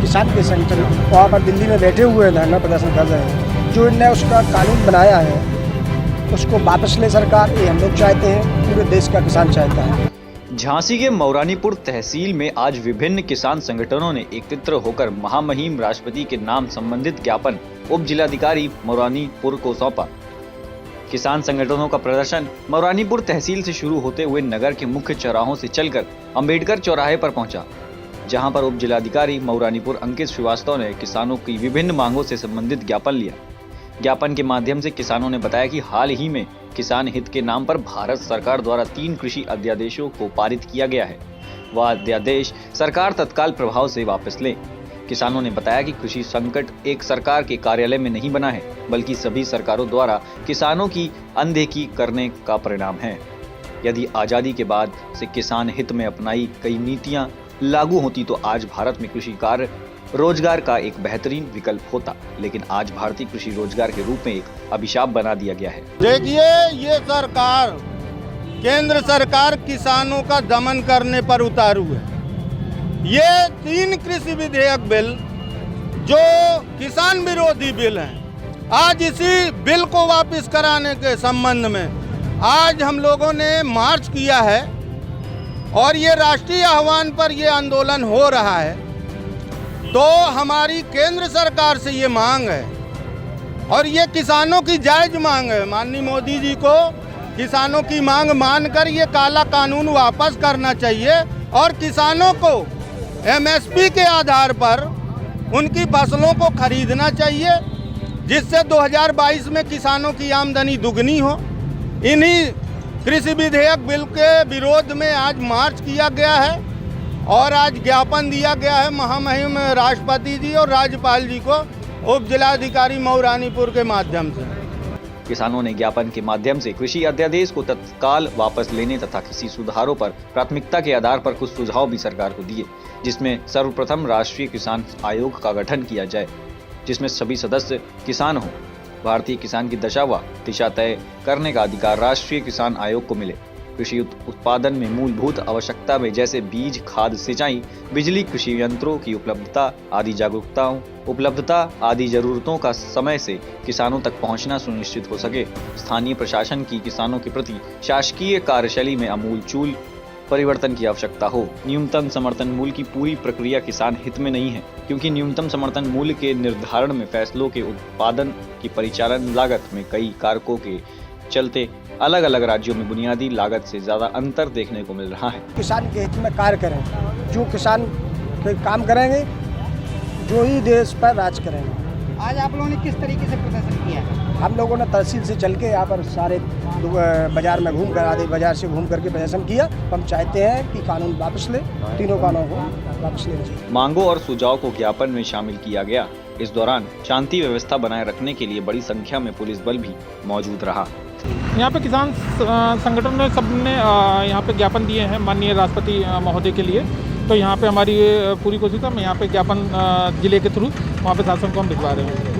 किसान के संगठन वहाँ पर दिल्ली में बैठे हुए हैं, धरना प्रदर्शन कर रहे हैं। जो इनने उसका कानून बनाया है उसको वापस ले सरकार, ये हम लोग चाहते हैं, पूरे देश का किसान चाहता है। झांसी के मौरानीपुर तहसील में आज विभिन्न किसान संगठनों ने एकत्र होकर महामहिम राष्ट्रपति के नाम संबंधित ज्ञापन उप जिलाधिकारी मौरानीपुर को सौंपा। किसान संगठनों का प्रदर्शन मौरानीपुर तहसील से शुरू होते हुए नगर के मुख्य चौराहों से चलकर अंबेडकर चौराहे पर पहुंचा, जहां पर उप जिलाधिकारी मौरानीपुर अंकित श्रीवास्तव ने किसानों की विभिन्न मांगों से संबंधित ज्ञापन लिया। ज्ञापन के माध्यम से किसानों ने बताया कि हाल ही में किसान हित के नाम पर भारत सरकार द्वारा 3 कृषि अध्यादेशों को पारित किया गया है। वह अध्यादेश सरकार तत्काल प्रभाव से वापस ले। किसानों ने बताया कि कृषि संकट एक सरकार के कार्यालय में नहीं बना है, बल्कि सभी सरकारों द्वारा किसानों की अनदेखी करने का परिणाम है। यदि आजादी के बाद से किसान हित में अपनाई कई नीतियां लागू होती तो आज भारत में कृषि कार्य रोजगार का एक बेहतरीन विकल्प होता, लेकिन आज भारतीय कृषि रोजगार के रूप में एक अभिशाप बना दिया गया है। देखिए, ये सरकार, केंद्र सरकार किसानों का दमन करने पर उतारू है। ये 3 कृषि विधेयक बिल जो किसान विरोधी बिल हैं, आज इसी बिल को वापस कराने के संबंध में आज हम लोगों ने मार्च किया है और ये राष्ट्रीय आह्वान पर ये आंदोलन हो रहा है। तो हमारी केंद्र सरकार से ये मांग है और ये किसानों की जायज मांग है। माननीय मोदी जी को किसानों की मांग मानकर ये काला कानून वापस करना चाहिए और किसानों को एमएसपी के आधार पर उनकी फसलों को खरीदना चाहिए, जिससे 2022 में किसानों की आमदनी दुगनी हो। इन्हीं कृषि विधेयक बिल के विरोध में आज मार्च किया गया है और आज ज्ञापन दिया गया है महामहिम राष्ट्रपति जी और राज्यपाल जी को उप जिलाधिकारी मौरानीपुर के माध्यम से। किसानों ने ज्ञापन के माध्यम से कृषि अध्यादेश को तत्काल वापस लेने तथा किसी सुधारों पर प्राथमिकता के आधार पर कुछ सुझाव भी सरकार को दिए, जिसमें सर्वप्रथम राष्ट्रीय किसान आयोग का गठन किया जाए, जिसमें सभी सदस्य किसान हो। भारतीय किसान की दशा व दिशा तय करने का अधिकार राष्ट्रीय किसान आयोग को मिले। कृषि उत्पादन में मूलभूत आवश्यकता में जैसे बीज, खाद, सिंचाई, बिजली, कृषि यंत्रों की उपलब्धता आदि जरूरतों का समय से किसानों तक पहुंचना सुनिश्चित हो सके। स्थानीय प्रशासन की किसानों के प्रति शासकीय कार्यशैली में आमूलचूल परिवर्तन की आवश्यकता हो। न्यूनतम समर्थन मूल्य की पूरी प्रक्रिया किसान हित में नहीं है, क्योंकि न्यूनतम समर्थन मूल्य के निर्धारण में फैसलों के उत्पादन की परिचालन लागत में कई कारकों के चलते अलग अलग राज्यों में बुनियादी लागत से ज्यादा अंतर देखने को मिल रहा है। किसान के हित में कार्य करें, जो किसान के काम करेंगे जो ही देश पर राज करेंगे। आज आप लोगों ने किस तरीके से प्रदर्शन किया है? हम लोगों ने तहसील से चल के यहाँ पर सारे बाजार में घूम कर, आधे बाजार से घूम करके प्रदर्शन किया। हम चाहते हैं कि कानून वापस ले, तीनों कानूनों को वापस लेना चाहिए। मांगों और सुझाव को ज्ञापन में शामिल किया गया। इस दौरान शांति व्यवस्था बनाए रखने के लिए बड़ी संख्या में पुलिस बल भी मौजूद रहा। यहाँ पे किसान संगठन में सबने यहाँ पे ज्ञापन दिए हैं माननीय राष्ट्रपति महोदय के लिए। तो यहाँ पे हमारी पूरी कोशिश है, हम यहाँ पे ज्ञापन जिले के थ्रू वहाँ पे शासन को हम भिजवा रहे हैं।